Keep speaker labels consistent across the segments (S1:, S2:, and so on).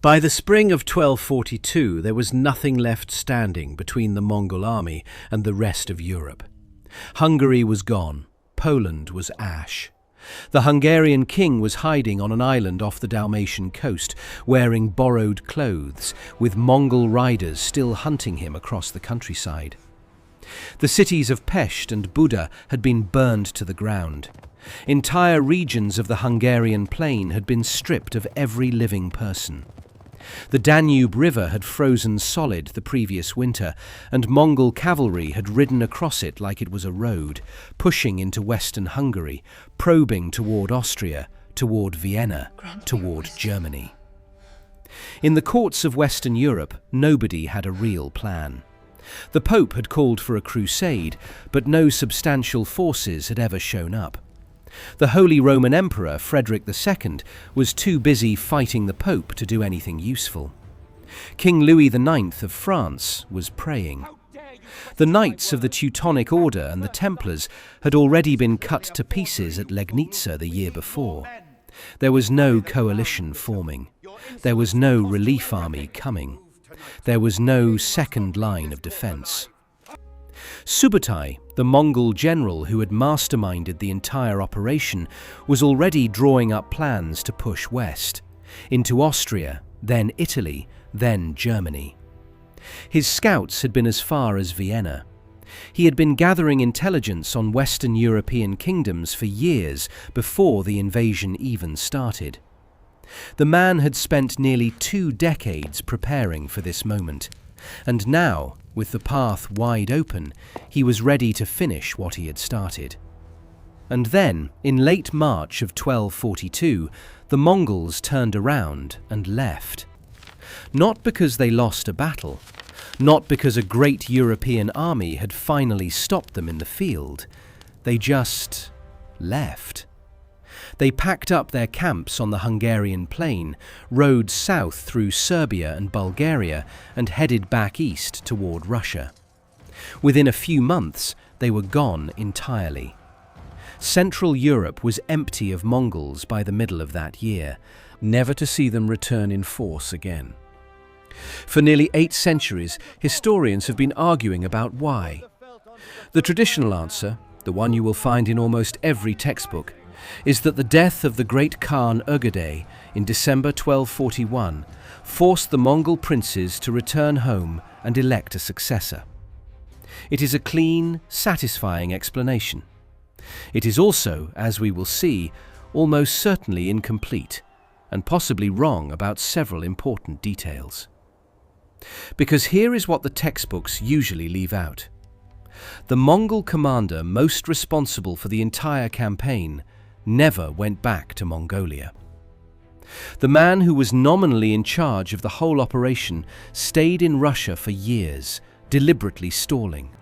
S1: By the spring of 1242, there was nothing left standing between the Mongol army and the rest of Europe. Hungary was gone. Poland was ash. The Hungarian king was hiding on an island off the Dalmatian coast, wearing borrowed clothes, with Mongol riders still hunting him across the countryside. The cities of Pest and Buda had been burned to the ground. Entire regions of the Hungarian plain had been stripped of every living person. The Danube River had frozen solid the previous winter, and Mongol cavalry had ridden across it like it was a road, pushing into western Hungary, probing toward Austria, toward Vienna, toward Germany. In the courts of Western Europe, nobody had a real plan. The Pope had called for a crusade, but no substantial forces had ever shown up. The Holy Roman Emperor, Frederick II, was too busy fighting the Pope to do anything useful. King Louis IX of France was praying. The Knights of the Teutonic Order and the Templars had already been cut to pieces at Legnica the year before. There was no coalition forming. There was no relief army coming. There was no second line of defence. Subutai, the Mongol general who had masterminded the entire operation, was already drawing up plans to push west, into Austria, then Italy, then Germany. His scouts had been as far as Vienna. He had been gathering intelligence on Western European kingdoms for years before the invasion even started. The man had spent nearly 2 decades preparing for this moment, and now, with the path wide open, he was ready to finish what he had started. And then, in late March of 1242, the Mongols turned around and left. Not because they lost a battle, not because a great European army had finally stopped them in the field. They just left. They packed up their camps on the Hungarian plain, rode south through Serbia and Bulgaria, and headed back east toward Russia. Within a few months, they were gone entirely. Central Europe was empty of Mongols by the middle of that year, never to see them return in force again. For nearly 8 centuries, historians have been arguing about why. The traditional answer, the one you will find in almost every textbook, is that the death of the great Khan Ögedei in December 1241 forced the Mongol princes to return home and elect a successor. It is a clean, satisfying explanation. It is also, as we will see, almost certainly incomplete, and possibly wrong about several important details. Because here is what the textbooks usually leave out. The Mongol commander most responsible for the entire campaign never went back to Mongolia. The man who was nominally in charge of the whole operation stayed in Russia for years, deliberately stalling,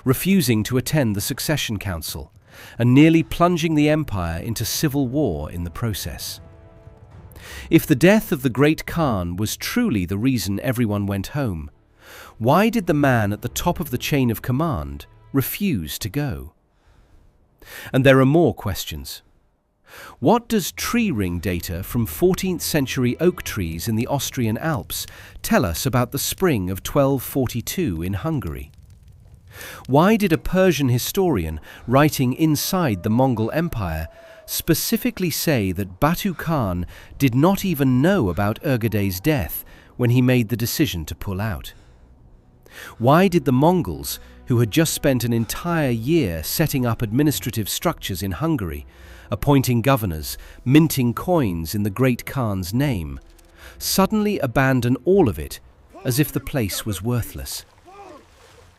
S1: refusing to attend the succession council, and nearly plunging the empire into civil war in the process. If the death of the great Khan was truly the reason everyone went home, why did the man at the top of the chain of command refuse to go? And there are more questions. What does tree ring data from 14th century oak trees in the Austrian Alps tell us about the spring of 1242 in Hungary? Why did a Persian historian writing inside the Mongol Empire specifically say that Batu Khan did not even know about Ögedei's death when he made the decision to pull out? Why did the Mongols, who had just spent an entire year setting up administrative structures in Hungary, appointing governors, minting coins in the great Khan's name, suddenly abandon all of it as if the place was worthless?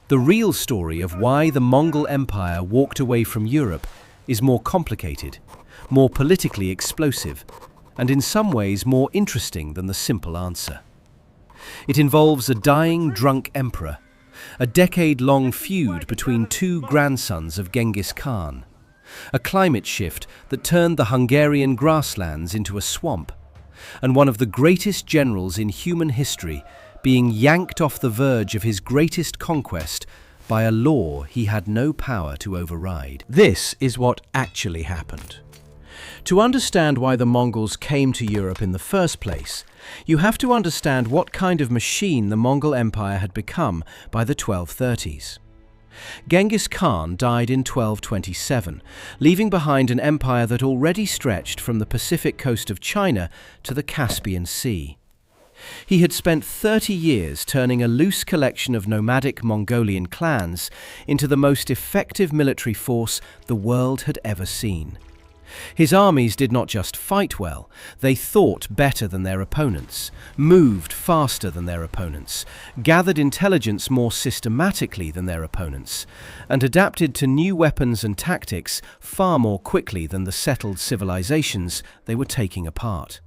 S1: The real story of why the Mongol Empire walked away from Europe is more complicated, more politically explosive, and in some ways more interesting than the simple answer. It involves a dying drunk emperor, a decade-long feud between 2 grandsons of Genghis Khan, a climate shift that turned the Hungarian grasslands into a swamp, and one of the greatest generals in human history being yanked off the verge of his greatest conquest by a law he had no power to override.
S2: This is what actually happened.
S1: To understand why the Mongols came to Europe in the first place, you have to understand what kind of machine the Mongol Empire had become by the 1230s. Genghis Khan died in 1227, leaving behind an empire that already stretched from the Pacific coast of China to the Caspian Sea. He had spent 30 years turning a loose collection of nomadic Mongolian clans into the most effective military force the world had ever seen. His armies did not just fight well, they thought better than their opponents, moved faster than their opponents, gathered intelligence more systematically than their opponents, and adapted to new weapons and tactics far more quickly than the settled civilizations they were taking apart.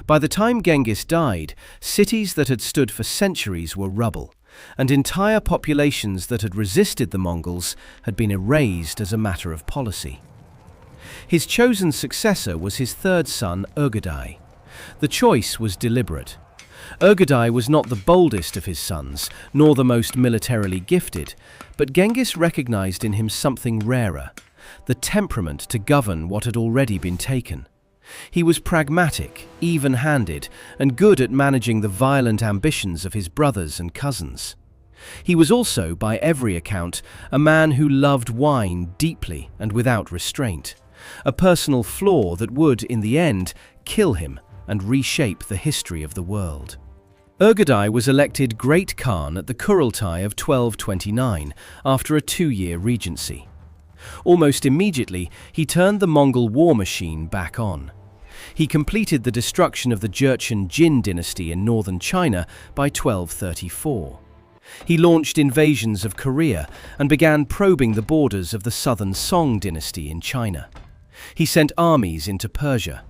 S1: By the time Genghis died, cities that had stood for centuries were rubble, and entire populations that had resisted the Mongols had been erased as a matter of policy. His chosen successor was his third son, Urgedai. The choice was deliberate. Urgedai was not the boldest of his sons, nor the most militarily gifted, but Genghis recognized in him something rarer, the temperament to govern what had already been taken. He was pragmatic, even-handed, and good at managing the violent ambitions of his brothers and cousins. He was also, by every account, a man who loved wine deeply and without restraint, a personal flaw that would, in the end, kill him and reshape the history of the world. Urgedai was elected Great Khan at the Kurultai of 1229 after a 2-year regency. Almost immediately, he turned the Mongol war machine back on. He completed the destruction of the Jurchen Jin dynasty in northern China by 1234. He launched invasions of Korea and began probing the borders of the southern Song dynasty in China. He sent armies into Persia.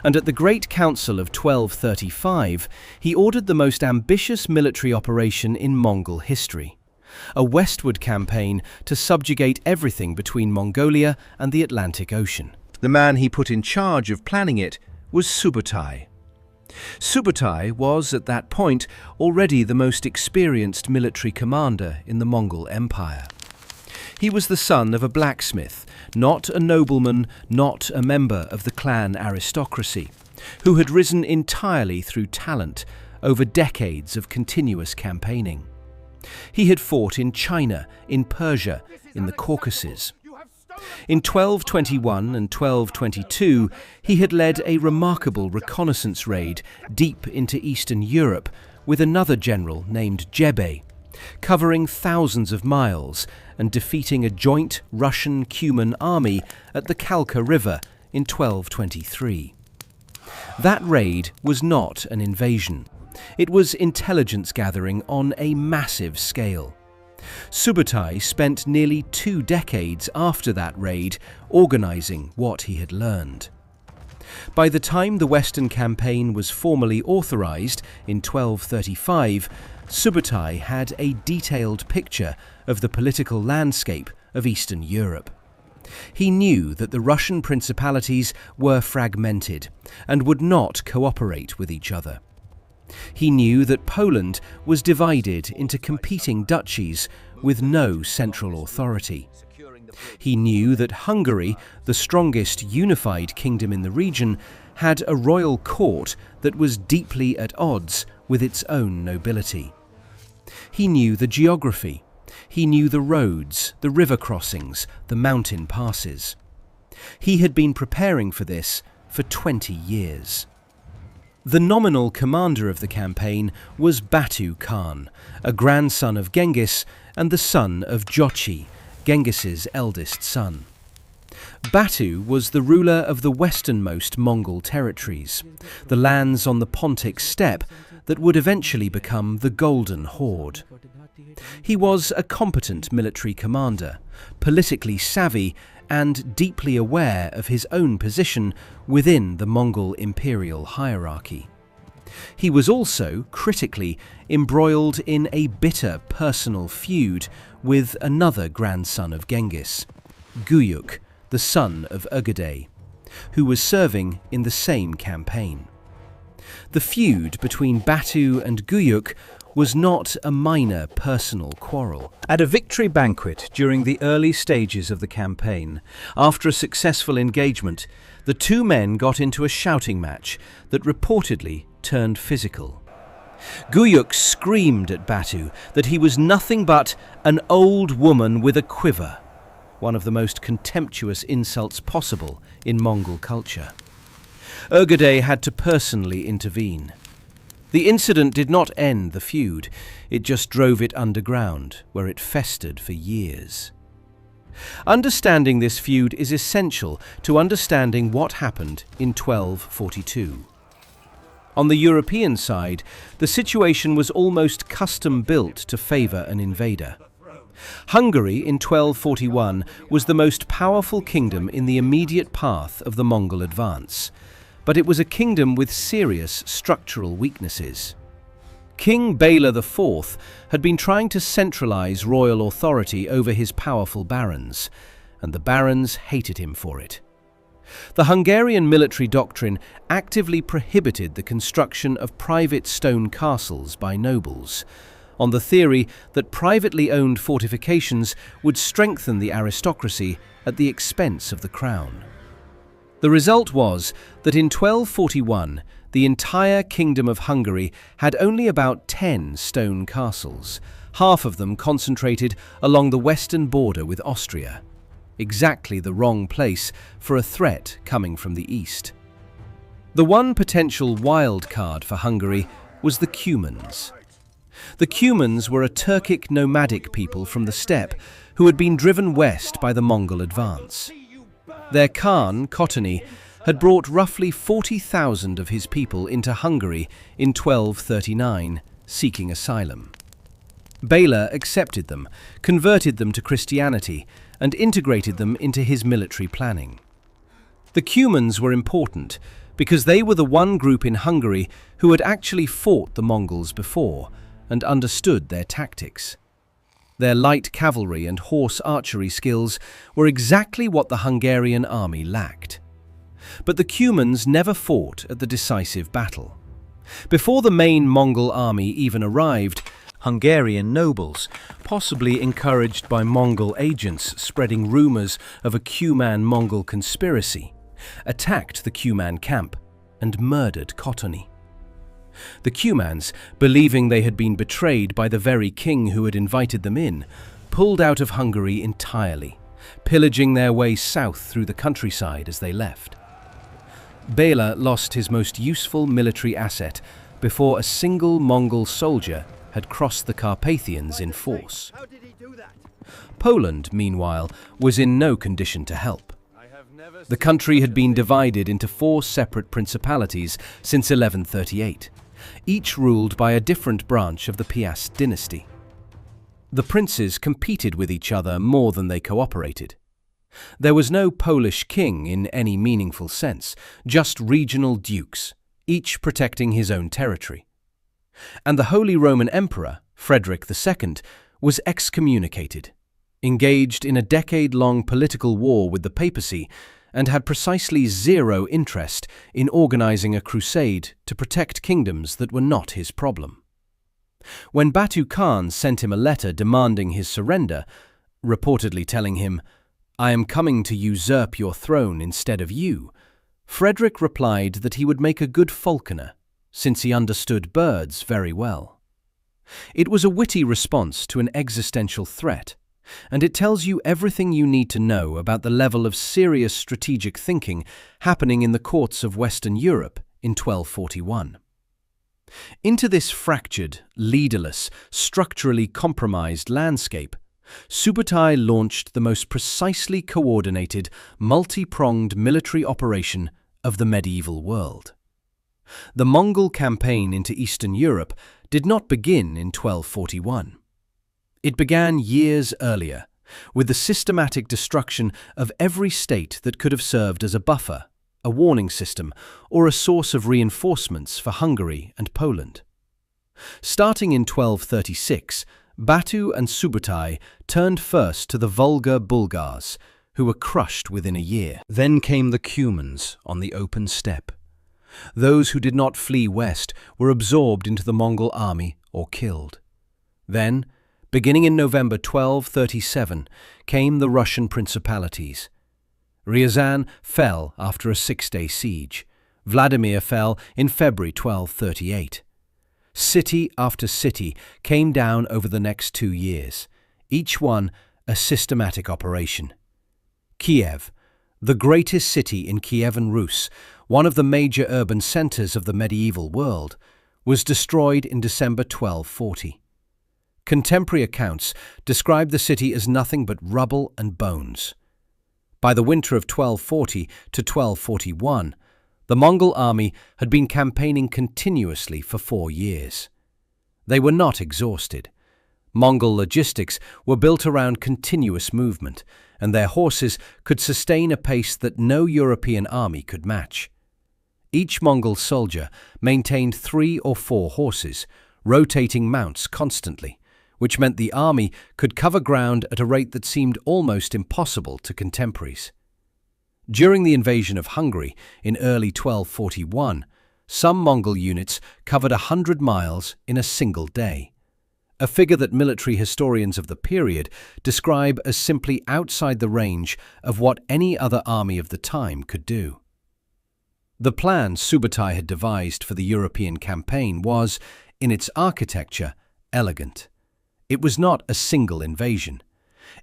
S1: And at the Great Council of 1235, he ordered the most ambitious military operation in Mongol history, a westward campaign to subjugate everything between Mongolia and the Atlantic Ocean.
S2: The man he put in charge of planning it was Subutai. Subutai was, at that point, already the most experienced military commander in the Mongol Empire. He was the son of a blacksmith, not a nobleman, not a member of the clan aristocracy, who had risen entirely through talent over decades of continuous campaigning. He had fought in China, in Persia, in the Caucasus. In 1221 and 1222, he had led a remarkable reconnaissance raid deep into Eastern Europe with another general named Jebe, covering thousands of miles and defeating a joint Russian-Cuman army at the Kalka River in 1223. That raid was not an invasion. It was intelligence gathering on a massive scale. Subutai spent nearly 2 decades after that raid organizing what he had learned. By the time the Western campaign was formally authorized in 1235, Subutai had a detailed picture of the political landscape of Eastern Europe. He knew that the Russian principalities were fragmented and would not cooperate with each other. He knew that Poland was divided into competing duchies with no central authority. He knew that Hungary, the strongest unified kingdom in the region, had a royal court that was deeply at odds with its own nobility. He knew the geography. He knew the roads, the river crossings, the mountain passes. He had been preparing for this for 20 years. The nominal commander of the campaign was Batu Khan, a grandson of Genghis and the son of Jochi, Genghis's eldest son. Batu was the ruler of the westernmost Mongol territories, the lands on the Pontic steppe that would eventually become the Golden Horde. He was a competent military commander, politically savvy and deeply aware of his own position within the Mongol imperial hierarchy. He was also, critically, embroiled in a bitter personal feud with another grandson of Genghis, Guyuk, the son of Urgedai, who was serving in the same campaign.
S1: The feud between Batu and Guyuk was not a minor personal quarrel.
S2: At a victory banquet during the early stages of the campaign, after a successful engagement, the two men got into a shouting match that reportedly turned physical. Guyuk screamed at Batu that he was nothing but an old woman with a quiver, one of the most contemptuous insults possible in Mongol culture. Ögedei had to personally intervene. The incident did not end the feud, it just drove it underground, where it festered for years. Understanding this feud is essential to understanding what happened in 1242. On the European side, the situation was almost custom-built to favour an invader. Hungary in 1241 was the most powerful kingdom in the immediate path of the Mongol advance, but it was a kingdom with serious structural weaknesses. King Bela IV had been trying to centralize royal authority over his powerful barons, and the barons hated him for it. The Hungarian military doctrine actively prohibited the construction of private stone castles by nobles, on the theory that privately owned fortifications would strengthen the aristocracy at the expense of the crown. The result was that in 1241, the entire Kingdom of Hungary had only about 10 stone castles, half of them concentrated along the western border with Austria, exactly the wrong place for a threat coming from the east. The one potential wild card for Hungary was the Cumans. The Cumans were a Turkic nomadic people from the steppe who had been driven west by the Mongol advance. Their Khan, Kotany, had brought roughly 40,000 of his people into Hungary in 1239, seeking asylum. Bela accepted them, converted them to Christianity, and integrated them into his military planning. The Cumans were important because they were the one group in Hungary who had actually fought the Mongols before and understood their tactics. Their light cavalry and horse archery skills were exactly what the Hungarian army lacked. But the Cumans never fought at the decisive battle. Before the main Mongol army even arrived, Hungarian nobles, possibly encouraged by Mongol agents spreading rumors of a Cuman-Mongol conspiracy, attacked the Cuman camp and murdered Kotany. The Cumans, believing they had been betrayed by the very king who had invited them in, pulled out of Hungary entirely, pillaging their way south through the countryside as they left. Bela lost his most useful military asset before a single Mongol soldier had crossed the Carpathians in force. Poland, meanwhile, was in no condition to help. The country had been divided into 4 separate principalities since 1138, each ruled by a different branch of the Piast dynasty. The princes competed with each other more than they cooperated. There was no Polish king in any meaningful sense, just regional dukes, each protecting his own territory. And the Holy Roman Emperor, Frederick II, was excommunicated, engaged in a decade-long political war with the papacy, and had precisely zero interest in organizing a crusade to protect kingdoms that were not his problem. When Batu Khan sent him a letter demanding his surrender, reportedly telling him, "I am coming to usurp your throne instead of you," Frederick replied that he would make a good falconer, since he understood birds very well. It was a witty response to an existential threat, and it tells you everything you need to know about the level of serious strategic thinking happening in the courts of Western Europe in 1241. Into this fractured, leaderless, structurally compromised landscape, Subutai launched the most precisely coordinated, multi-pronged military operation of the medieval world. The Mongol campaign into Eastern Europe did not begin in 1241. It began years earlier, with the systematic destruction of every state that could have served as a buffer, a warning system, or a source of reinforcements for Hungary and Poland. Starting in 1236, Batu and Subutai turned first to the Volga Bulgars, who were crushed within a year. Then came the Cumans on the open steppe,
S1: Those who did not flee west were absorbed into the Mongol army or killed. Then, beginning in November 1237, came the Russian principalities. Ryazan fell after a 6-day siege. Vladimir fell in February 1238. City after city came down over the next 2 years, each one a systematic operation. Kiev, the greatest city in Kievan Rus, one of the major urban centers of the medieval world, was destroyed in December 1240. Contemporary accounts describe the city as nothing but rubble and bones. By the winter of 1240 to 1241, the Mongol army had been campaigning continuously for 4 years. They were not exhausted. Mongol logistics were built around continuous movement, and their horses could sustain a pace that no European army could match. Each Mongol soldier maintained 3 or 4 horses, rotating mounts constantly, which meant the army could cover ground at a rate that seemed almost impossible to contemporaries. During the invasion of Hungary in early 1241, some Mongol units covered 100 miles in a single day, a figure that military historians of the period describe as simply outside the range of what any other army of the time could do. The plan Subutai had devised for the European campaign was, in its architecture, elegant. It was not a single invasion.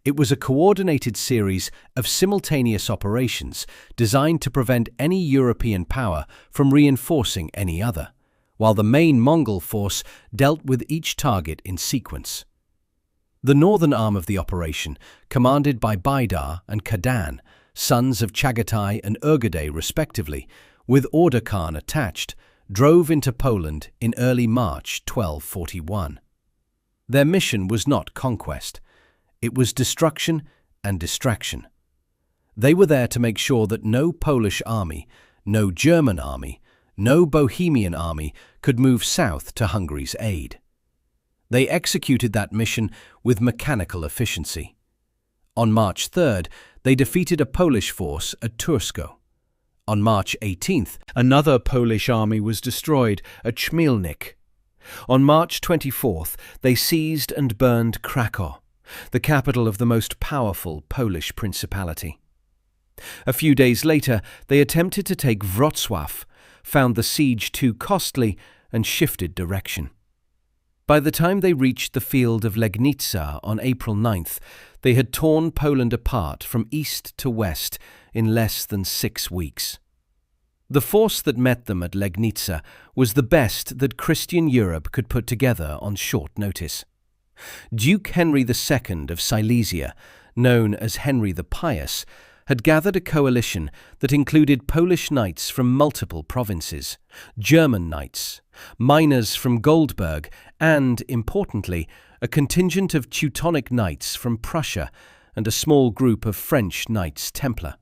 S1: It was a coordinated series of simultaneous operations designed to prevent any European power from reinforcing any other, while the main Mongol force dealt with each target in sequence. The northern arm of the operation, commanded by Baidar and Kadan, sons of Chagatai and Urgaday respectively, with Orda Khan attached, drove into Poland in early March 1241. Their mission was not conquest. It was destruction and distraction. They were there to make sure that no Polish army, no German army, no Bohemian army could move south to Hungary's aid. They executed that mission with mechanical efficiency. On March 3rd, they defeated a Polish force at Tursko. On March 18th, another Polish army was destroyed at Chmielnik. On March 24th, they seized and burned Krakow, the capital of the most powerful Polish principality. A few days later, they attempted to take Wrocław, found the siege too costly, and shifted direction. By the time they reached the field of Legnica on April 9th, they had torn Poland apart from east to west in less than 6 weeks. The force that met them at Legnica was the best that Christian Europe could put together on short notice. Duke Henry II of Silesia, known as Henry the Pious, had gathered a coalition that included Polish knights from multiple provinces, German knights, miners from Goldberg, and, importantly, a contingent of Teutonic knights from Prussia and a small group of French Knights Templar.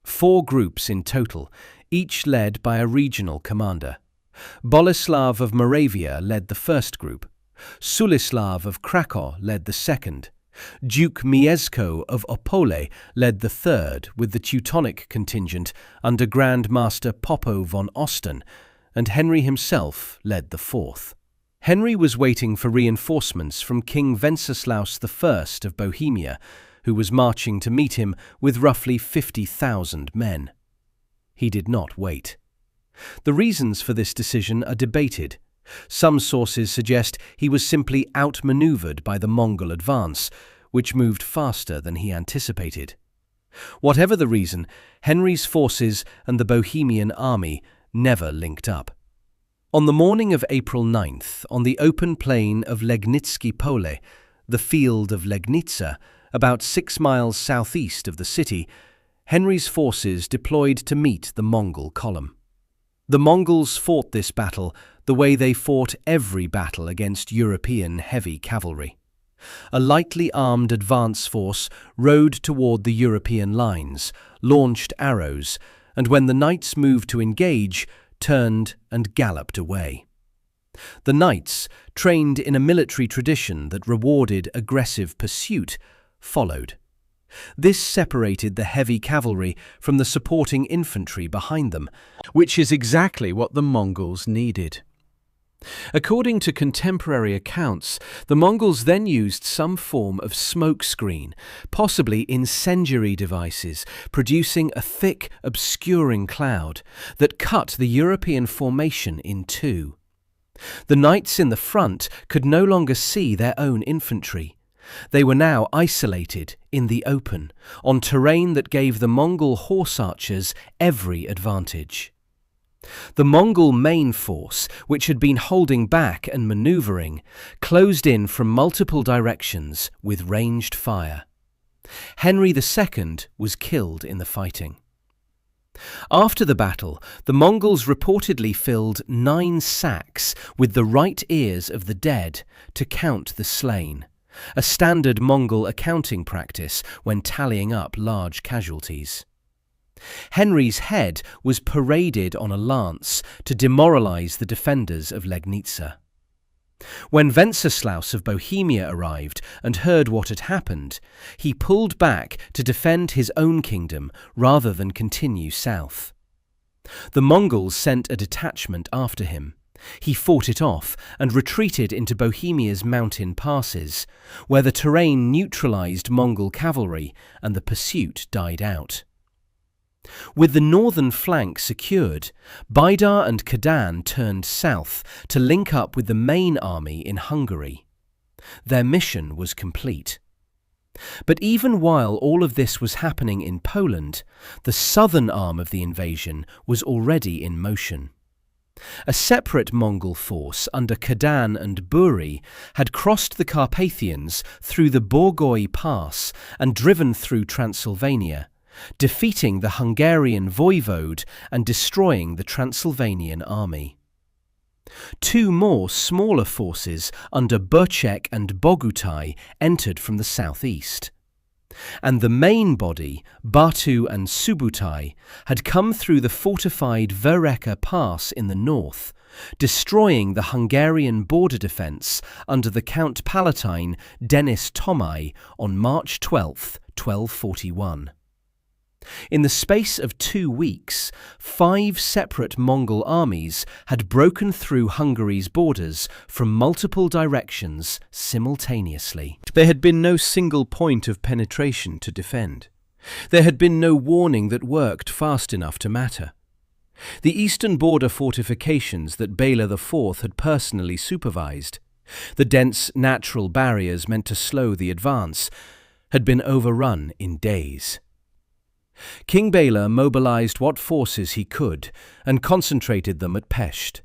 S1: 4 groups in total, each led by a regional commander. Boleslav of Moravia led the first group. Sulislav of Krakow led the second. Duke Mieszko of Opole led the third, with the Teutonic contingent under Grand Master Popo von Osten, and Henry himself led the fourth. Henry was waiting for reinforcements from King Wenceslaus I of Bohemia, who was marching to meet him with roughly 50,000 men. He did not wait. The reasons for this decision are debated. Some sources suggest he was simply outmaneuvered by the Mongol advance, which moved faster than he anticipated. Whatever the reason, Henry's forces and the Bohemian army never linked up. On the morning of April 9th, on the open plain of Legnickie Pole, the field of Legnica, about 6 miles southeast of the city, Henry's forces deployed to meet the Mongol column. The Mongols fought this battle the way they fought every battle against European heavy cavalry. A lightly armed advance force rode toward the European lines, launched arrows, and when the knights moved to engage, turned and galloped away. The knights, trained in a military tradition that rewarded aggressive pursuit, followed. This separated the heavy cavalry from the supporting infantry behind them, which is exactly what the Mongols needed. According to contemporary accounts, the Mongols then used some form of smokescreen, possibly incendiary devices, producing a thick, obscuring cloud that cut the European formation in two. The knights in the front could no longer see their own infantry. They were now isolated in the open, on terrain that gave the Mongol horse archers every advantage. The Mongol main force, which had been holding back and manoeuvring, closed in from multiple directions with ranged fire. Henry II was killed in the fighting. After the battle, the Mongols reportedly filled 9 sacks with the right ears of the dead to count the slain, a standard Mongol accounting practice when tallying up large casualties. Henry's head was paraded on a lance to demoralize the defenders of Legnica. When Wenceslaus of Bohemia arrived and heard what had happened, he pulled back to defend his own kingdom rather than continue south. The Mongols sent a detachment after him. He fought it off and retreated into Bohemia's mountain passes, where the terrain neutralized Mongol cavalry and the pursuit died out. With the northern flank secured, Baidar and Khadan turned south to link up with the main army in Hungary. Their mission was complete. But even while all of this was happening in Poland, the southern arm of the invasion was already in motion. A separate Mongol force under Khadan and Buri had crossed the Carpathians through the Borgoi Pass and driven through Transylvania, defeating the Hungarian voivode and destroying the Transylvanian army. 2 more smaller forces under Berchek and Bogutai entered from the southeast. And the main body, Batu and Subutai, had come through the fortified Vereka Pass in the north, destroying the Hungarian border defence under the Count Palatine Denis Tomai on March 12, 1241. In the space of 2 weeks, 5 separate Mongol armies had broken through Hungary's borders from multiple directions simultaneously. There had been no single point of penetration to defend. There had been no warning that worked fast enough to matter. The eastern border fortifications that Bela IV had personally supervised, the dense natural barriers meant to slow the advance, had been overrun in days. King Bela mobilized what forces he could and concentrated them at Pest.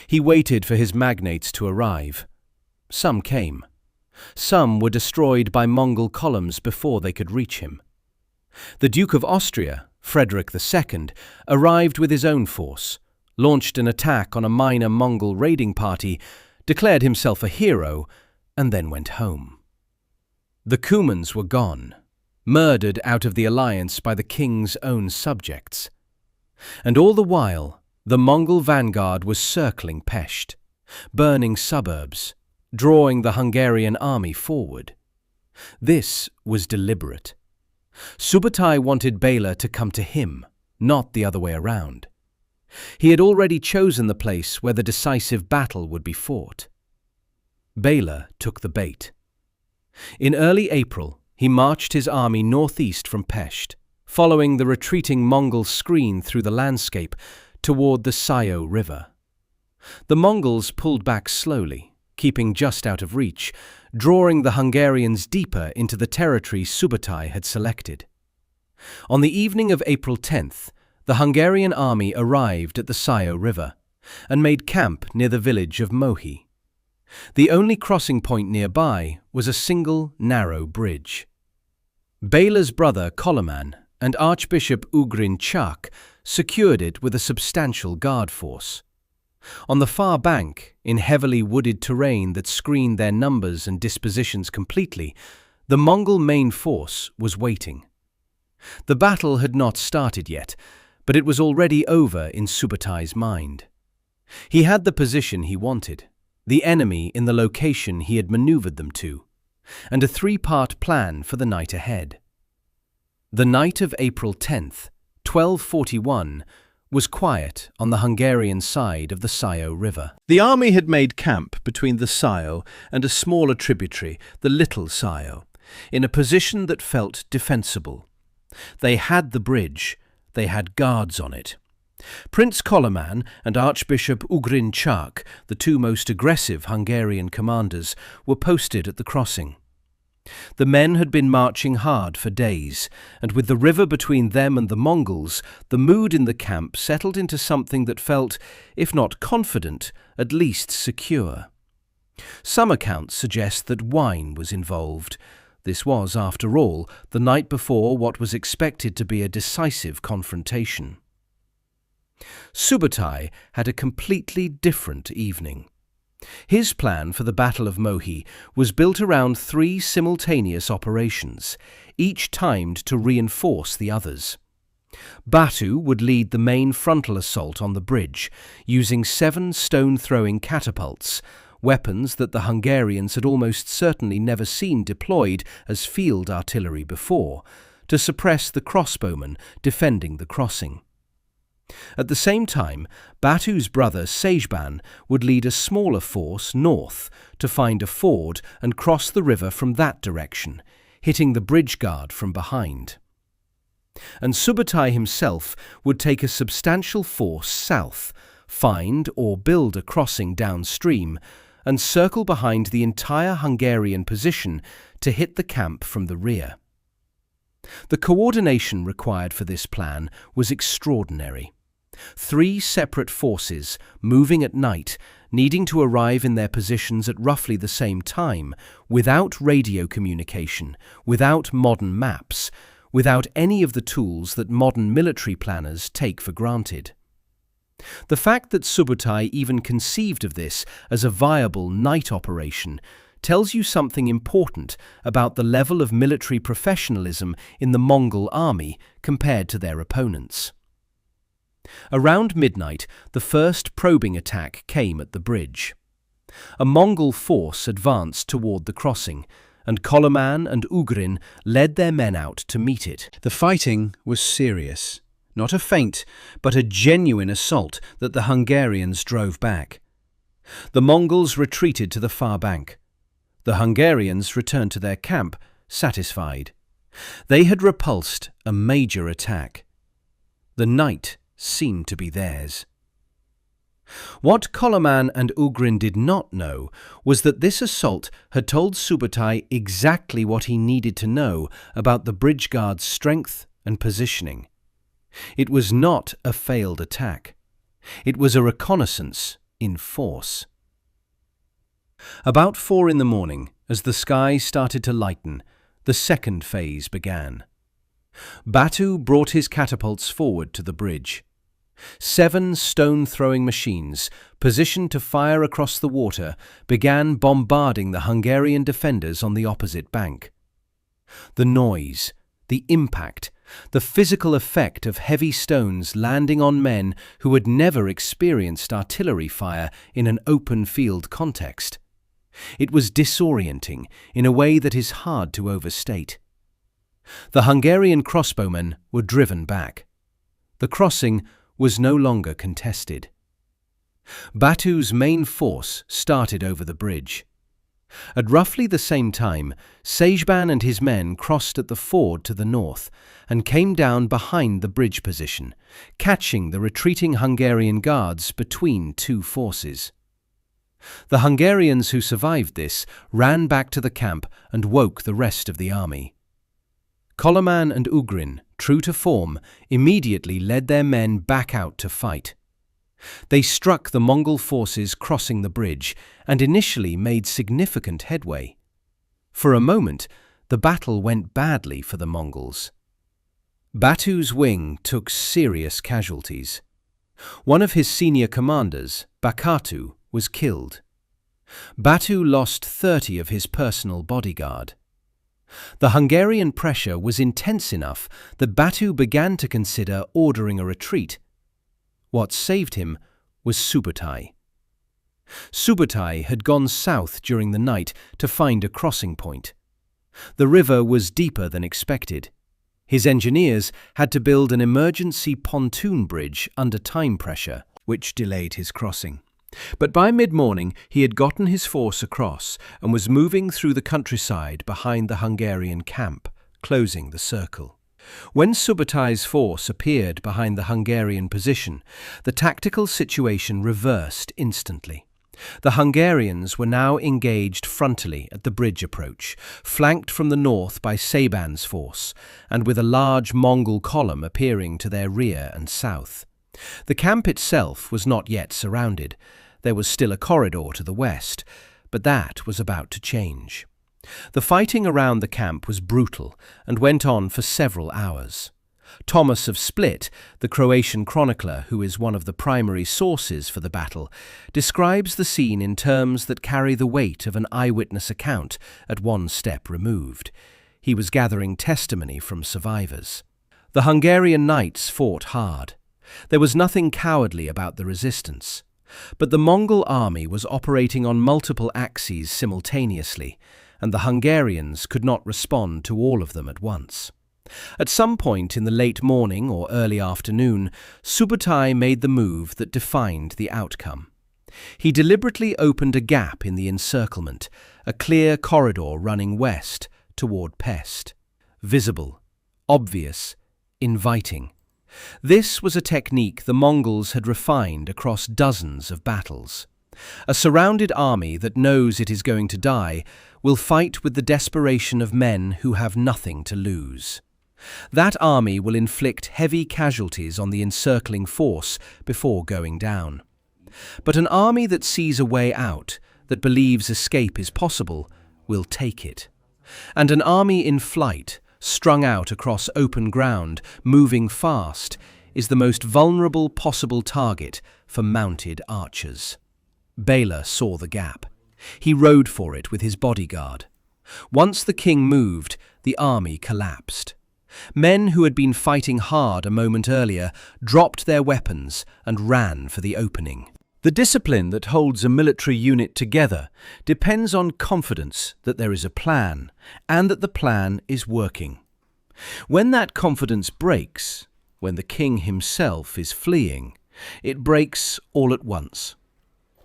S1: He waited for his magnates to arrive. Some came. Some were destroyed by Mongol columns before they could reach him. The Duke of Austria, Frederick II, arrived with his own force, launched an attack on a minor Mongol raiding party, declared himself a hero, and then went home. The Cumans were gone, murdered out of the alliance by the king's own subjects. And all the while, the Mongol vanguard was circling Pest, burning suburbs, drawing the Hungarian army forward. This was deliberate. Subutai wanted Bela to come to him, not the other way around. He had already chosen the place where the decisive battle would be fought. Bela took the bait. In early April, he marched his army northeast from Pest, following the retreating Mongol screen through the landscape toward the Sayo River. The Mongols pulled back slowly, keeping just out of reach, drawing the Hungarians deeper into the territory Subutai had selected. On the evening of April 10th, the Hungarian army arrived at the Sayo River and made camp near the village of Mohi. The only crossing point nearby was a single, narrow bridge. Bela's brother Koloman and Archbishop Ugrin Chak secured it with a substantial guard force. On the far bank, in heavily wooded terrain that screened their numbers and dispositions completely, the Mongol main force was waiting. The battle had not started yet, but it was already over in Subutai's mind. He had the position he wanted, the enemy in the location he had maneuvered them to, and a 3-part plan for the night ahead. The night of April 10th, 1241, was quiet on the Hungarian side of the Sajo River.
S2: The army had made camp between the Sajo and a smaller tributary, the Little Sajo, in a position that felt defensible. They had the bridge, they had guards on it. Prince Koloman and Archbishop Ugrin Czark, the two most aggressive Hungarian commanders, were posted at the crossing. The men had been marching hard for days, and with the river between them and the Mongols, the mood in the camp settled into something that felt, if not confident, at least secure. Some accounts suggest that wine was involved. This was, after all, the night before what was expected to be a decisive confrontation. Subutai had a completely different evening. His plan for the Battle of Mohi was built around 3 simultaneous operations, each timed to reinforce the others. Batu would lead the main frontal assault on the bridge, using 7 stone-throwing catapults, weapons that the Hungarians had almost certainly never seen deployed as field artillery before, to suppress the crossbowmen defending the crossing. At the same time, Batu's brother Sejban would lead a smaller force north to find a ford and cross the river from that direction, hitting the bridge guard from behind. And Subutai himself would take a substantial force south, find or build a crossing downstream, and circle behind the entire Hungarian position to hit the camp from the rear. The coordination required for this plan was extraordinary. 3 separate forces, moving at night, needing to arrive in their positions at roughly the same time, without radio communication, without modern maps, without any of the tools that modern military planners take for granted. The fact that Subutai even conceived of this as a viable night operation tells you something important about the level of military professionalism in the Mongol army compared to their opponents. Around midnight, the first probing attack came at the bridge. A Mongol force advanced toward the crossing, and Koloman and Ugrin led their men out to meet it. The fighting was serious, not a feint, but a genuine assault that the Hungarians drove back. The Mongols retreated to the far bank. The Hungarians returned to their camp, satisfied. They had repulsed a major attack. The night seemed to be theirs. What Koloman and Ugrin did not know was that this assault had told Subutai exactly what he needed to know about the bridge guard's strength and positioning. It was not a failed attack. It was a reconnaissance in force. About 4 in the morning, as the sky started to lighten, the second phase began. Batu brought his catapults forward to the bridge. 7 stone-throwing machines, positioned to fire across the water, began bombarding the Hungarian defenders on the opposite bank. The noise, the impact, the physical effect of heavy stones landing on men who had never experienced artillery fire in an open-field context. It was disorienting in a way that is hard to overstate. The Hungarian crossbowmen were driven back. The crossing was no longer contested. Batu's main force started over the bridge. At roughly the same time, Sejban and his men crossed at the ford to the north and came down behind the bridge position, catching the retreating Hungarian guards between 2 forces. The Hungarians who survived this ran back to the camp and woke the rest of the army. Koloman and Ugrin, true to form, immediately led their men back out to fight. They struck the Mongol forces crossing the bridge and initially made significant headway. For a moment, the battle went badly for the Mongols. Batu's wing took serious casualties. One of his senior commanders, Bakatu, was killed. Batu lost 30 of his personal bodyguard. The Hungarian pressure was intense enough that Batu began to consider ordering a retreat. What saved him was Subutai. Subutai had gone south during the night to find a crossing point. The river was deeper than expected.
S1: His engineers had to build an emergency pontoon bridge under time pressure, which delayed his crossing. But by mid-morning he had gotten his force across and was moving through the countryside behind the Hungarian camp, closing the circle. When Subutái's force appeared behind the Hungarian position, the tactical situation reversed instantly. The Hungarians were now engaged frontally at the bridge approach, flanked from the north by Saban's force, and with a large Mongol column appearing to their rear and south. The camp itself was not yet surrounded. There was still a corridor to the west, but that was about to change. The fighting around the camp was brutal and went on for several hours. Thomas of Split, the Croatian chronicler who is one of the primary sources for the battle, describes the scene in terms that carry the weight of an eyewitness account at one step removed. He was gathering testimony from survivors. The Hungarian knights fought hard. There was nothing cowardly about the resistance. But the Mongol army was operating on multiple axes simultaneously, and the Hungarians could not respond to all of them at once. At some point in the late morning or early afternoon, Subutai made the move that defined the outcome. He deliberately opened a gap in the encirclement, a clear corridor running west toward Pest. Visible, obvious, inviting. This was a technique the Mongols had refined across dozens of battles. A surrounded army that knows it is going to die will fight with the desperation of men who have nothing to lose. That army will inflict heavy casualties on the encircling force before going down. But an army that sees a way out, that believes escape is possible, will take it. And an army in flight, strung out across open ground, moving fast, is the most vulnerable possible target for mounted archers. Bela saw the gap. He rode for it with his bodyguard. Once the king moved, the army collapsed. Men who had been fighting hard a moment earlier dropped their weapons and ran for the opening. The discipline that holds a military unit together depends on confidence that there is a plan and that the plan is working. When that confidence breaks, when the king himself is fleeing, it breaks all at once.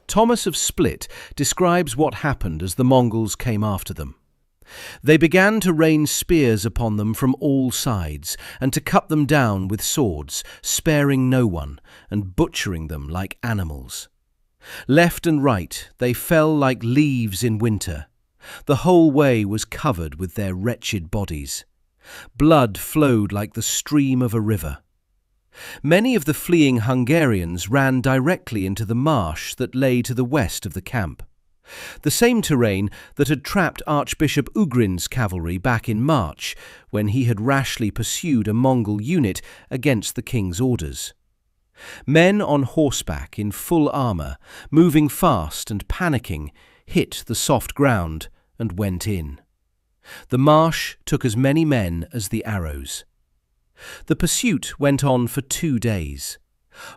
S1: Thomas of Split describes what happened as the Mongols came after them. They began to rain spears upon them from all sides and to cut them down with swords, sparing no one and butchering them like animals. Left and right, they fell like leaves in winter. The whole way was covered with their wretched bodies. Blood flowed like the stream of a river. Many of the fleeing Hungarians ran directly into the marsh that lay to the west of the camp. The same terrain that had trapped Archbishop Ugrin's cavalry back in March, when he had rashly pursued a Mongol unit against the king's orders. Men on horseback in full armour, moving fast and panicking, hit the soft ground and went in. The marsh took as many men as the arrows. The pursuit went on for 2 days.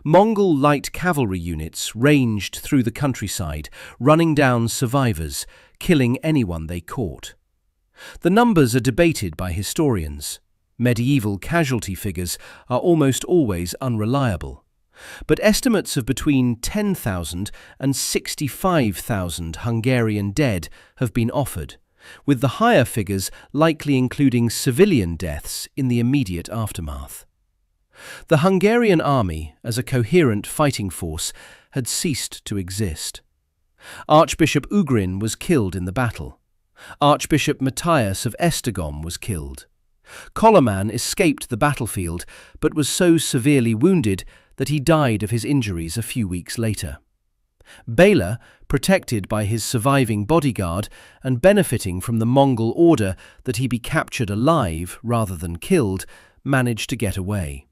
S1: Mongol light cavalry units ranged through the countryside, running down survivors, killing anyone they caught. The numbers are debated by historians. Medieval casualty figures are almost always unreliable. But estimates of between 10,000 and 65,000 Hungarian dead have been offered, with the higher figures likely including civilian deaths in the immediate aftermath. The Hungarian army, as a coherent fighting force, had ceased to exist. Archbishop Ugrin was killed in the battle. Archbishop Matthias of Esztergom was killed. Koloman escaped the battlefield, but was so severely wounded that he died of his injuries a few weeks later. Bela, protected by his surviving bodyguard and benefiting from the Mongol order that he be captured alive rather than killed, managed to get away.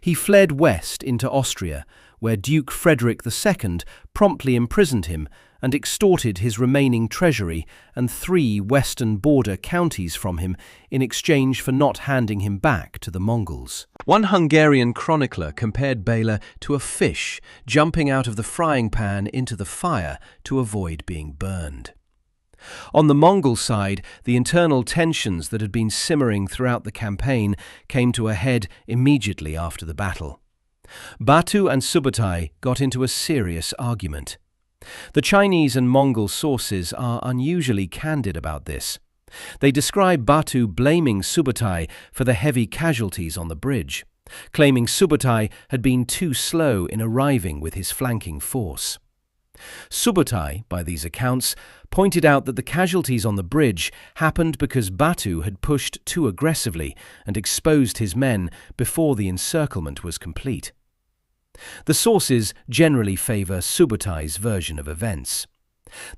S1: He fled west into Austria, where Duke Frederick II promptly imprisoned him and extorted his remaining treasury and 3 western border counties from him in exchange for not handing him back to the Mongols. One Hungarian chronicler compared Bela to a fish jumping out of the frying pan into the fire to avoid being burned.
S2: On the Mongol side, the internal tensions that had been simmering throughout the campaign came to a head immediately after the battle. Batu and Subutai got into a serious argument. The Chinese and Mongol sources are unusually candid about this. They describe Batu blaming Subutai for the heavy casualties on the bridge, claiming Subutai had been too slow in arriving with his flanking force. Subutai, by these accounts, pointed out that the casualties on the bridge happened because Batu had pushed too aggressively and exposed his men before the encirclement was complete. The sources generally favour Subutai's version of events.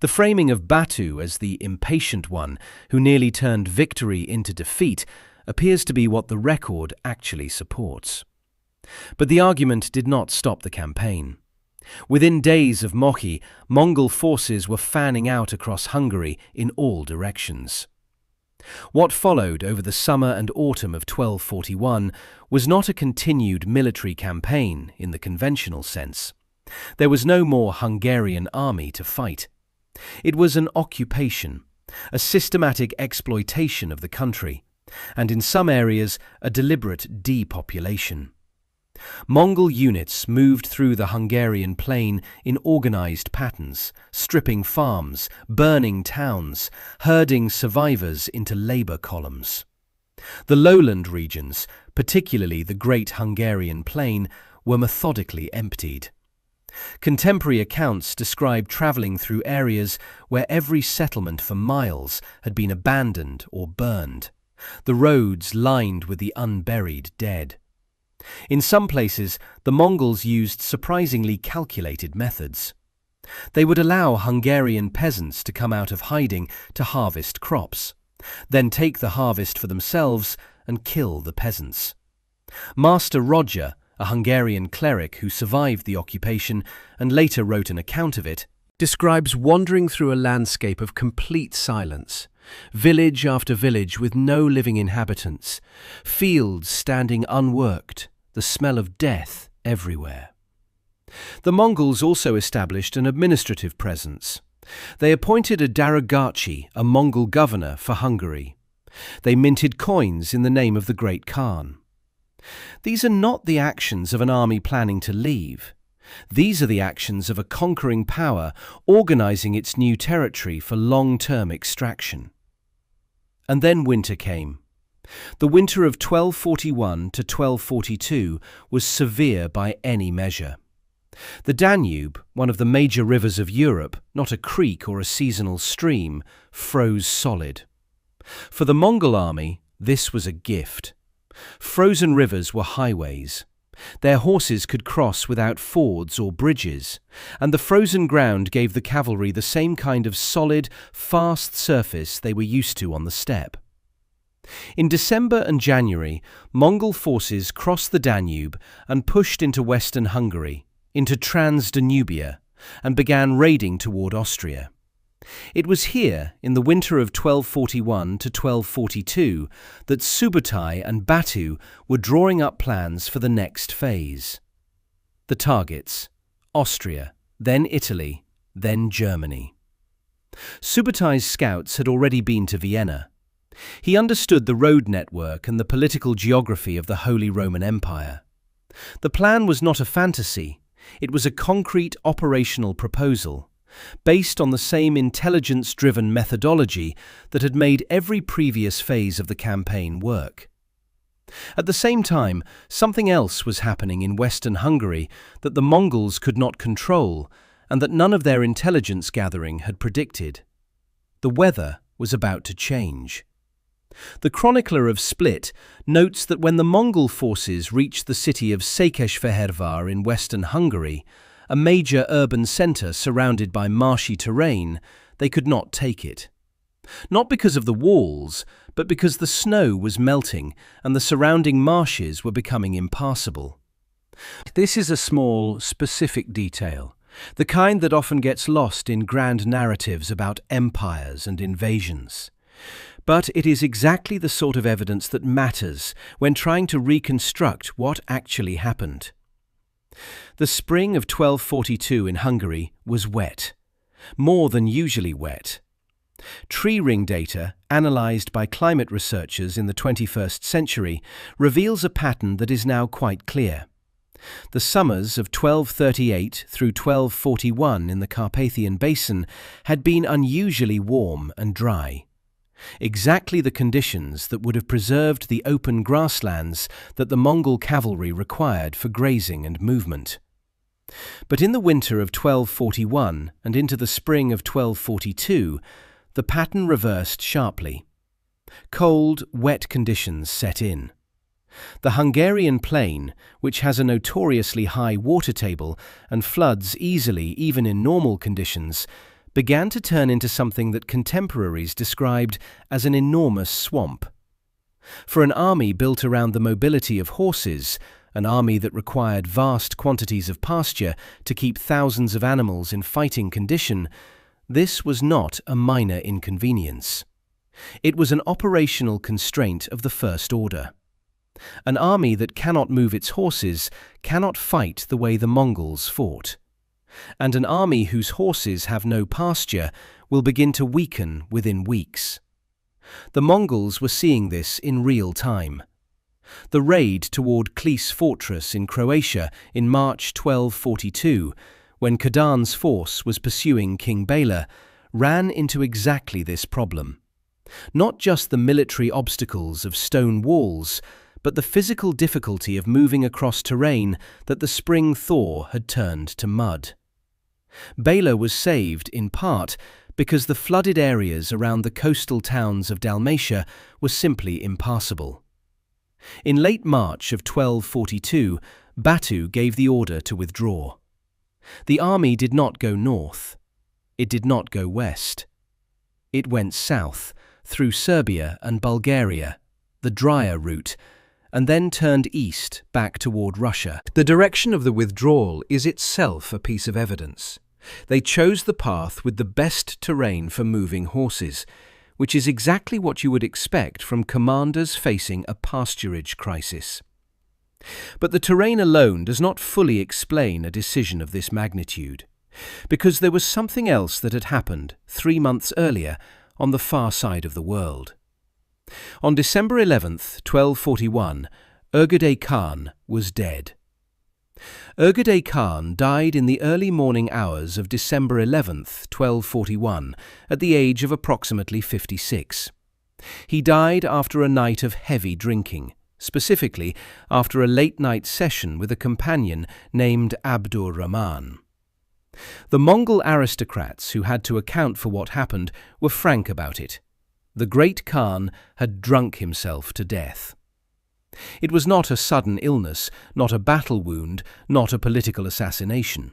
S2: The framing of Batu as the impatient one who nearly turned victory into defeat appears to be what the record actually supports. But the argument did not stop the campaign. Within days of Mohi, Mongol forces were fanning out across Hungary in all directions. What followed over the summer and autumn of 1241 was not a continued military campaign in the conventional sense. There was no more Hungarian army to fight. It was an occupation, a systematic exploitation of the country, and in some areas a deliberate depopulation. Mongol units moved through the Hungarian plain in organized patterns, stripping farms, burning towns, herding survivors into labor columns. The lowland regions, particularly the Great Hungarian Plain, were methodically emptied. Contemporary accounts describe travelling through areas where every settlement for miles had been abandoned or burned, the roads lined with the unburied dead. In some places, the Mongols used surprisingly calculated methods. They would allow Hungarian peasants to come out of hiding to harvest crops, then take the harvest for themselves and kill the peasants. Master Roger, a Hungarian cleric who survived the occupation and later wrote an account of it, describes wandering through a landscape of complete silence, village after village with no living inhabitants, fields standing unworked, the smell of death everywhere. The Mongols also established an administrative presence. They appointed a Daragachi, a Mongol governor, for Hungary. They minted coins in the name of the Great Khan. These are not the actions of an army planning to leave. These are the actions of a conquering power organizing its new territory for long-term extraction. And then winter came. The winter of 1241 to 1242 was severe by any measure. The Danube, one of the major rivers of Europe, not a creek or a seasonal stream, froze solid. For the Mongol army, this was a gift. Frozen rivers were highways. Their horses could cross without fords or bridges, and the frozen ground gave the cavalry the same kind of solid, fast surface they were used to on the steppe. In December and January, Mongol forces crossed the Danube and pushed into western Hungary, into Transdanubia, and began raiding toward Austria. It was here, in the winter of 1241 to 1242, that Subutai and Batu were drawing up plans for the next phase. The targets: Austria, then Italy, then Germany. Subutai's scouts had already been to Vienna. He understood the road network and the political geography of the Holy Roman Empire. The plan was not a fantasy, it was a concrete operational proposal, based on the same intelligence-driven methodology that had made every previous phase of the campaign work. At the same time, something else was happening in Western Hungary that the Mongols could not control and that none of their intelligence gathering had predicted. The weather was about to change. The chronicler of Split notes that when the Mongol forces reached the city of Székesfehérvár in western Hungary, a major urban centre surrounded by marshy terrain, they could not take it. Not because of the walls, but because the snow was melting and the surrounding marshes were becoming impassable. This is a small, specific detail, the kind that often gets lost in grand narratives about empires and invasions. But it is exactly the sort of evidence that matters when trying to reconstruct what actually happened. The spring of 1242 in Hungary was wet, more than usually wet.
S1: Tree ring data, analysed by climate researchers in the 21st century, reveals a pattern that is now quite clear. The summers of 1238 through 1241 in the Carpathian Basin had been unusually warm and dry. Exactly the conditions that would have preserved the open grasslands that the Mongol cavalry required for grazing and movement. But in the winter of 1241 and into the spring of 1242, the pattern reversed sharply. Cold, wet conditions set in. The Hungarian plain, which has a notoriously high water table and floods easily even in normal conditions, began to turn into something that contemporaries described as an enormous swamp. For an army built around the mobility of horses, an army that required vast quantities of pasture to keep thousands of animals in fighting condition, this was not a minor inconvenience. It was an operational constraint of the first order. An army that cannot move its horses cannot fight the way the Mongols fought. And an army whose horses have no pasture will begin to weaken within weeks. The Mongols were seeing this in real time. The raid toward Klis fortress in Croatia in March 1242, when Kadan's force was pursuing King Bela, ran into exactly this problem. Not just the military obstacles of stone walls, but the physical difficulty of moving across terrain that the spring thaw had turned to mud. Bela was saved, in part, because the flooded areas around the coastal towns of Dalmatia were simply impassable. In late March of 1242, Batu gave the order to withdraw. The army did not go north. It did not go west. It went south, through Serbia and Bulgaria, the drier route, and then turned east back toward Russia.
S2: The direction of the withdrawal is itself a piece of evidence. They chose the path with the best terrain for moving horses, which is exactly what you would expect from commanders facing a pasturage crisis. But the terrain alone does not fully explain a decision of this magnitude, because there was something else that had happened 3 months earlier on the far side of the world. On December 11th, 1241, Ögedei Khan was dead. Ögedei Khan died in the early morning hours of December 11th, 1241, at the age of approximately 56. He died after a night of heavy drinking, specifically after a late-night session with a companion named Abdur Rahman. The Mongol aristocrats who had to account for what happened were frank about it. The great Khan had drunk himself to death. It was not a sudden illness, not a battle wound, not a political assassination.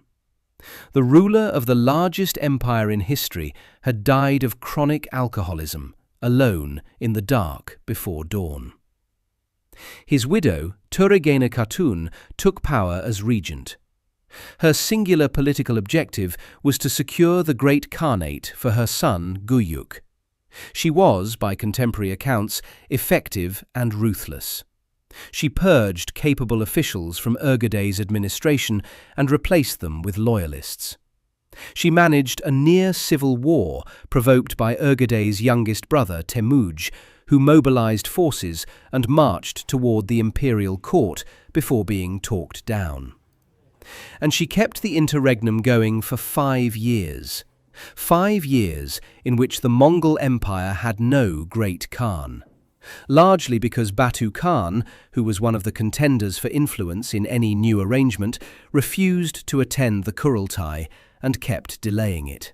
S2: The ruler of the largest empire in history had died of chronic alcoholism, alone in the dark before dawn. His widow, Töregene Khatun, took power as regent. Her singular political objective was to secure the great Khanate for her son Guyuk. She was, by contemporary accounts, effective and ruthless. She purged capable officials from Ögedei's administration and replaced them with loyalists. She managed a near-civil war provoked by Ögedei's youngest brother, Temüj, who mobilized forces and marched toward the imperial court before being talked down. And she kept the interregnum going for 5 years. 5 years in which the Mongol Empire had no great Khan. Largely because Batu Khan, who was one of the contenders for influence in any new arrangement, refused to attend the Kurultai and kept delaying it.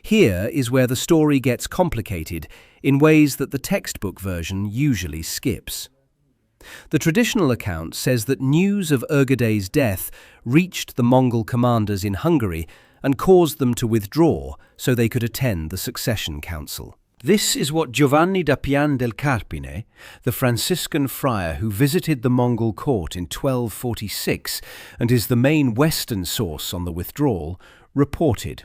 S2: Here is where the story gets complicated in ways that the textbook version usually skips. The traditional account says that news of Ögedei's death reached the Mongol commanders in Hungary and caused them to withdraw so they could attend the succession council. This is what Giovanni da Pian del Carpine, the Franciscan friar who visited the Mongol court in 1246 and is the main Western source on the withdrawal, reported,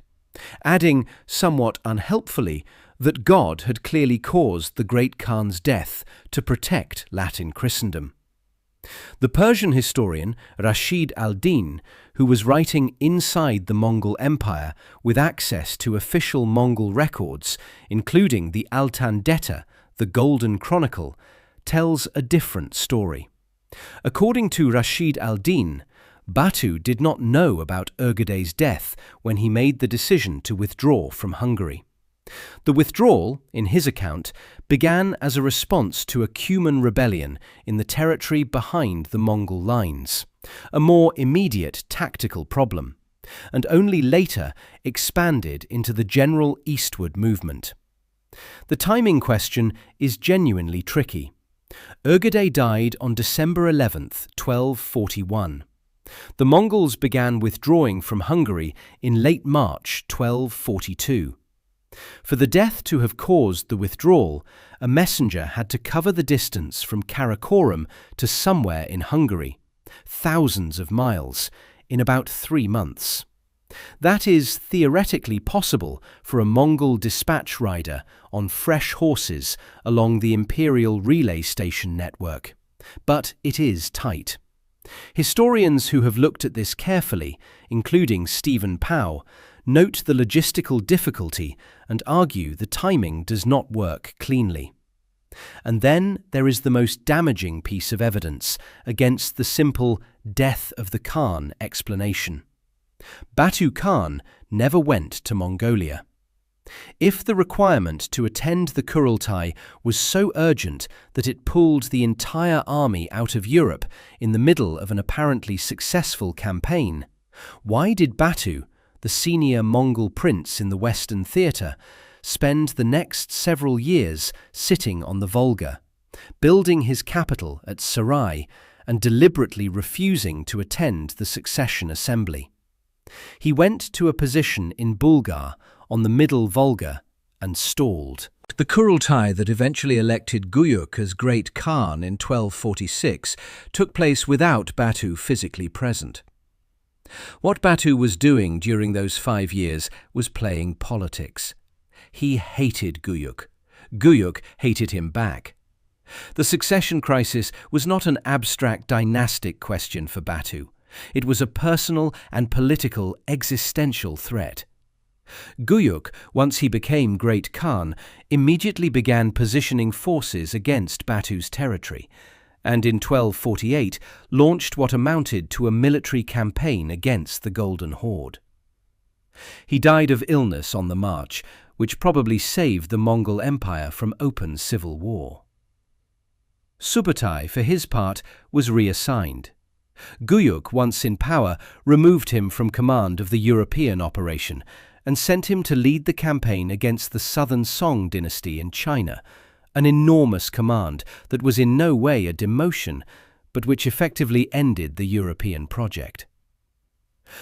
S2: adding, somewhat unhelpfully, that God had clearly caused the great Khan's death to protect Latin Christendom.
S1: The Persian historian Rashid al-Din, who was writing inside the Mongol Empire with access to official Mongol records, including the Altan Detta, the Golden Chronicle, tells a different story. According to Rashid al-Din, Batu did not know about Ögedei's death when he made the decision to withdraw from Hungary. The withdrawal, in his account, began as a response to a Cuman rebellion in the territory behind the Mongol lines, a more immediate tactical problem, and only later expanded into the general eastward movement. The timing question is genuinely tricky. Ögedei died on December 11th, 1241. The Mongols began withdrawing from Hungary in late March 1242. For the death to have caused the withdrawal, a messenger had to cover the distance from Karakorum to somewhere in Hungary, thousands of miles, in about 3 months. That is theoretically possible for a Mongol dispatch rider on fresh horses along the imperial relay station network, but it is tight. Historians who have looked at this carefully, including Stephen Pow, note the logistical difficulty and argue the timing does not work cleanly. And then there is the most damaging piece of evidence against the simple death of the Khan explanation. Batu Khan never went to Mongolia. If the requirement to attend the Kurultai was so urgent that it pulled the entire army out of Europe in the middle of an apparently successful campaign, why did Batu, the senior Mongol prince in the Western theatre, spend the next several years sitting on the Volga, building his capital at Sarai and deliberately refusing to attend the succession assembly? He went to a position in Bulgar on the middle Volga and stalled.
S2: The Kurultai that eventually elected Guyuk as Great Khan in 1246 took place without Batu physically present. What Batu was doing during those 5 years was playing politics. He hated Guyuk. Guyuk hated him back. The succession crisis was not an abstract dynastic question for Batu. It was a personal and political existential threat. Guyuk, once he became Great Khan, immediately began positioning forces against Batu's territory, and in 1248 launched what amounted to a military campaign against the Golden Horde. He died of illness on the march, which probably saved the Mongol Empire from open civil war. Subutai, for his part, was reassigned. Guyuk, once in power, removed him from command of the European operation and sent him to lead the campaign against the Southern Song dynasty in China, an enormous command that was in no way a demotion, but which effectively ended the European project.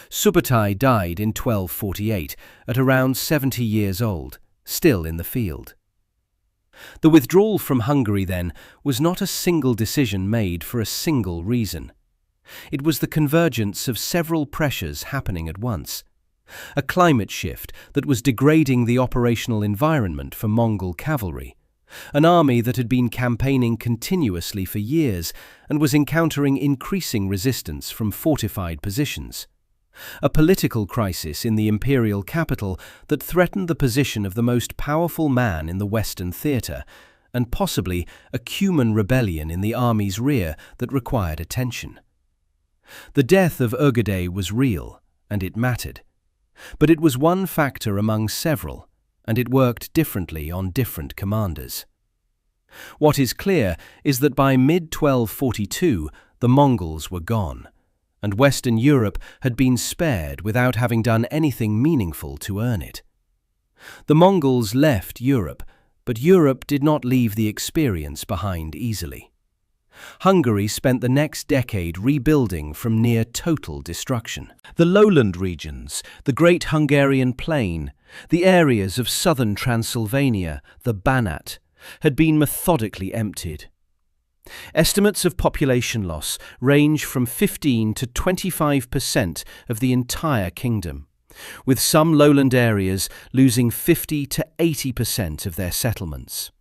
S2: Subutai died in 1248 at around 70 years old, still in the field. The withdrawal from Hungary, then, was not a single decision made for a single reason. It was the convergence of several pressures happening at once. A climate shift that was degrading the operational environment for Mongol cavalry, an army that had been campaigning continuously for years and was encountering increasing resistance from fortified positions. A political crisis in the imperial capital that threatened the position of the most powerful man in the Western theatre, and possibly a Cuman rebellion in the army's rear that required attention. The death of Ögedei was real, and it mattered. But it was one factor among several, and it worked differently on different commanders. What is clear is that by mid-1242 the Mongols were gone, and Western Europe had been spared without having done anything meaningful to earn it. The Mongols left Europe, but Europe did not leave the experience behind easily. Hungary spent the next decade rebuilding from near total destruction. The lowland regions, the Great Hungarian Plain, the areas of southern Transylvania, the Banat, had been methodically emptied. Estimates of population loss range from 15 to 25% of the entire kingdom, with some lowland areas losing 50 to 80% of their settlements.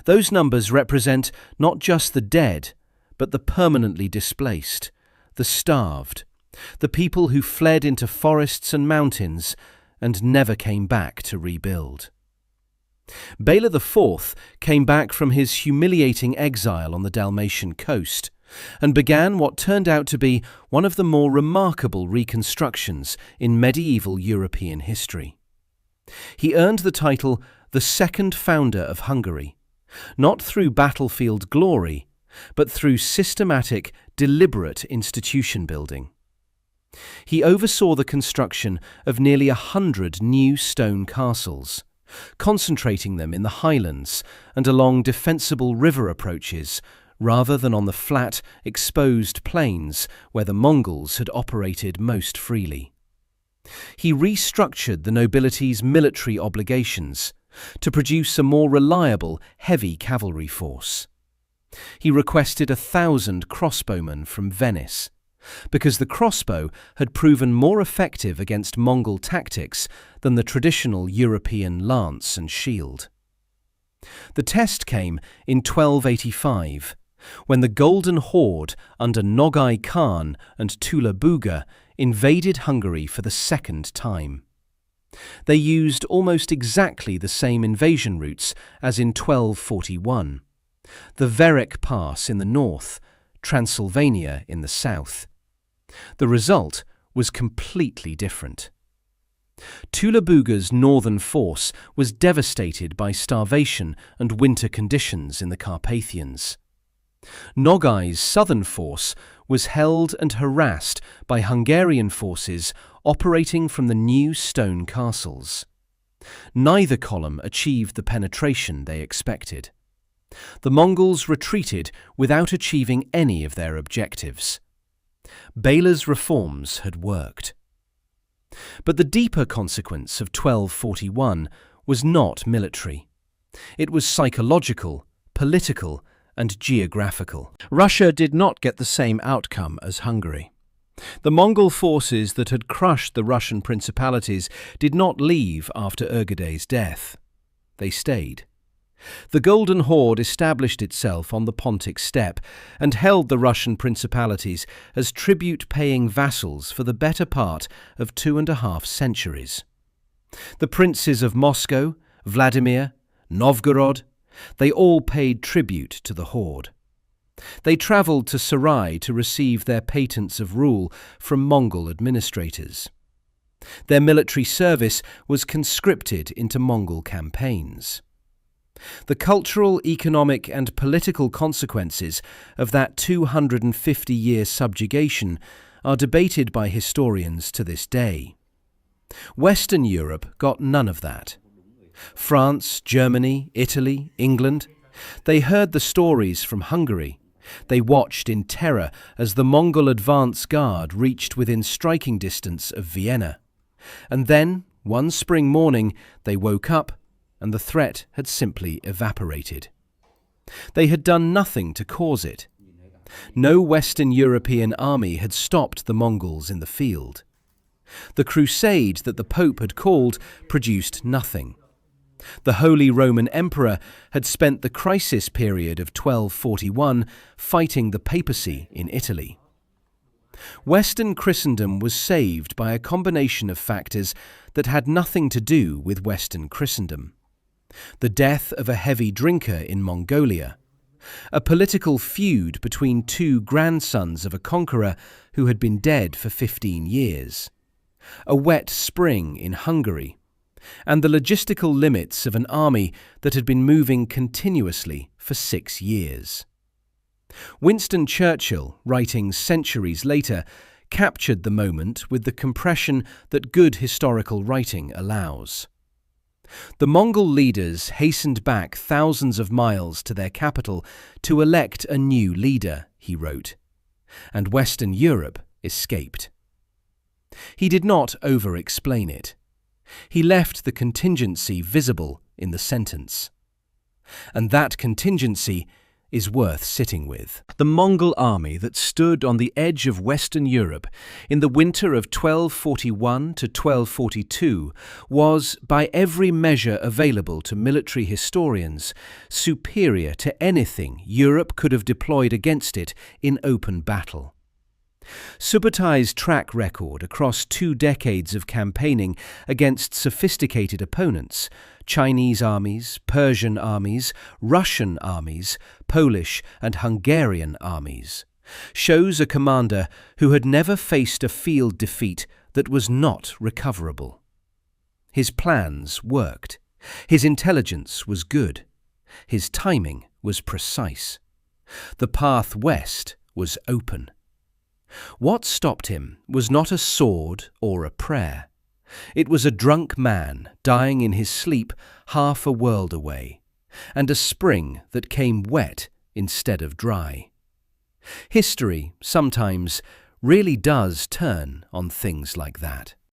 S2: Those numbers represent not just the dead,
S1: but the permanently displaced, the starved, the people who fled into forests and mountains and never came back to rebuild. Bela IV came back from his humiliating exile on the Dalmatian coast and began what turned out to be one of the more remarkable reconstructions in medieval European history. He earned the title the second founder of Hungary, not through battlefield glory, but through systematic, deliberate institution building. He oversaw the construction of nearly 100 new stone castles, concentrating them in the highlands and along defensible river approaches, rather than on the flat, exposed plains where the Mongols had operated most freely. He restructured the nobility's military obligations to produce a more reliable, heavy cavalry force. He requested 1,000 crossbowmen from Venice, because the crossbow had proven more effective against Mongol tactics than the traditional European lance and shield. The test came in 1285, when the Golden Horde under Nogai Khan and Tula Buga invaded Hungary for the second time. They used almost exactly the same invasion routes as in 1241, the Verek Pass in the north, Transylvania in the south. The result was completely different. Tula Buga's northern force was devastated by starvation and winter conditions in the Carpathians. Nogai's southern force was held and harassed by Hungarian forces operating from the new stone castles. Neither column achieved the penetration they expected. The Mongols retreated without achieving any of their objectives. Bela's reforms had worked. But the deeper consequence of 1241 was not military. It was psychological, political, and geographical. Russia did not get the same outcome as Hungary. The Mongol forces that had crushed the Russian principalities did not leave after Ögedei's death. They stayed. The Golden Horde established itself on the Pontic steppe and held the Russian principalities as tribute-paying vassals for the better part of 2.5 centuries. The princes of Moscow, Vladimir, Novgorod, they all paid tribute to the Horde. They travelled to Sarai to receive their patents of rule from Mongol administrators. Their military service was conscripted into Mongol campaigns. The cultural, economic, and political consequences of that 250-year subjugation are debated by historians to this day. Western Europe got none of that. France, Germany, Italy, England, they heard the stories from Hungary. They watched in terror as the Mongol advance guard reached within striking distance of Vienna. And then, one spring morning, they woke up and the threat had simply evaporated. They had done nothing to cause it. No Western European army had stopped the Mongols in the field. The crusade that the Pope had called produced nothing. The Holy Roman Emperor had spent the crisis period of 1241 fighting the papacy in Italy. Western Christendom was saved by a combination of factors that had nothing to do with Western Christendom. The death of a heavy drinker in Mongolia, a political feud between two grandsons of a conqueror who had been dead for 15 years, a wet spring in Hungary, and the logistical limits of an army that had been moving continuously for 6 years. Winston Churchill, writing centuries later, captured the moment with the compression that good historical writing allows. The Mongol leaders hastened back thousands of miles to their capital to elect a new leader, he wrote, and Western Europe escaped. He did not over-explain it. He left the contingency visible in the sentence. And that contingency is worth sitting with. The Mongol army that stood on the edge of Western Europe in the winter of 1241 to 1242 was, by every measure available to military historians, superior to anything Europe could have deployed against it in open battle. Subbutai's track record across 2 decades of campaigning against sophisticated opponents, Chinese armies, Persian armies, Russian armies, Polish and Hungarian armies, shows a commander who had never faced a field defeat that was not recoverable. His plans worked. His intelligence was good. His timing was precise. The path west was open. What stopped him was not a sword or a prayer. It was a drunk man dying in his sleep half a world away, and a spring that came wet instead of dry. History sometimes really does turn on things like that.